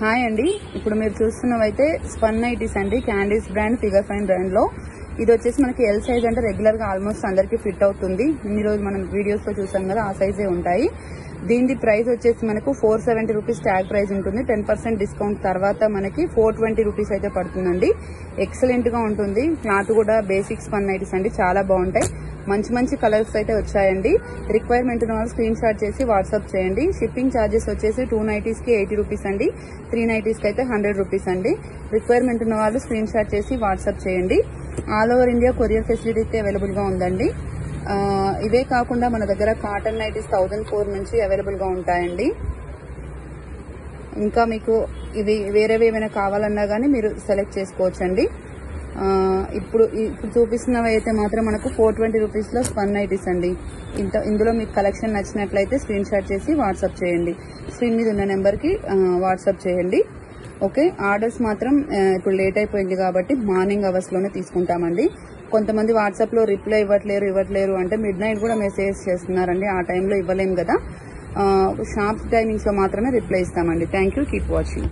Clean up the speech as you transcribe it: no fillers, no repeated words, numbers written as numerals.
Hi అండి, ఇప్పుడు మీరు చూస్తున్నవైతే స్పన్ నైటీస్ అండి. Candies brand, figure fine brand లో ఇది వచ్చేసి మనకి ఎల్ సైజ్ అంటే రెగ్యులర్ గా ఆల్మోస్ట్ అందరికి ఫిట్ అవుతుంది. ఇన్ని రోజు మనం వీడియోస్ లో చూసాం కదా, ఆ సైజే ఉంటాయి. దీని ప్రైస్ వచ్చేసి మనకు 470 రూపీస్ ట్యాగ్ ప్రైస్ ఉంటుంది. 10% డిస్కౌంట్ తర్వాత మనకి 420 రూపీస్ అయితే పడుతుందండి. ఎక్సలెంట్ గా ఉంటుంది. క్లాత్ కూడా బేసిక్ స్పన్ నైటీస్ అండి, చాలా బాగుంటాయి. మంచి మంచి కలర్స్ అయితే వచ్చాయండి. రిక్వైర్మెంట్ ఉన్న వాళ్ళు స్క్రీన్ షాట్ చేసి వాట్సాప్ చేయండి. షిప్పింగ్ ఛార్జెస్ వచ్చేసి 2 నైటీస్ కి 80 రూపీస్ అండి, 3 నైటీస్ కి అయితే 100 రూపీస్ అండి. రిక్వైర్మెంట్ ఉన్న వాళ్ళు స్క్రీన్ షాట్ చేసి వాట్సాప్ చేయండి. All over India courier facility అయితే అవైలబుల్ గా ఉందండి. ఇవే కాకుండా మన దగ్గర కాటన్ నైటీస్ 1004 నుంచి అవైలబుల్ గా ఉంటాయండి. ఇంకా మీకు ఇవి వేరేవి ఏమైనా కావాలన్నా గానీ మీరు సెలెక్ట్ చేసుకోవచ్చండి. ఇప్పుడు చూపిస్తున్నవి అయితే మాత్రం మనకు 420 రూపీస్ లో స్పన్ నైటీస్ అండి. ఇందులో మీకు కలెక్షన్ నచ్చినట్లయితే స్క్రీన్ షాట్ చేసి వాట్సాప్ చేయండి. స్క్రీన్ మీద ఉన్న నెంబర్ కి వాట్సాప్ చేయండి. ఓకే, ఆర్డర్స్ మాత్రం ఇప్పుడు లేట్ అయిపోయింది కాబట్టి మార్నింగ్ అవర్స్ లోనే తీసుకుంటామండి. కొంతమంది వాట్సాప్ లో రిప్లై ఇవ్వట్లేరు అంటే మిడ్ నైట్ కూడా మెసేజ్ చేస్తున్నారండి. ఆ టైంలో ఇవ్వలేం కదా. షాప్ టైమింగ్స్ లో మాత్రమే రిప్లై ఇస్తామండి. Thank you, keep watching.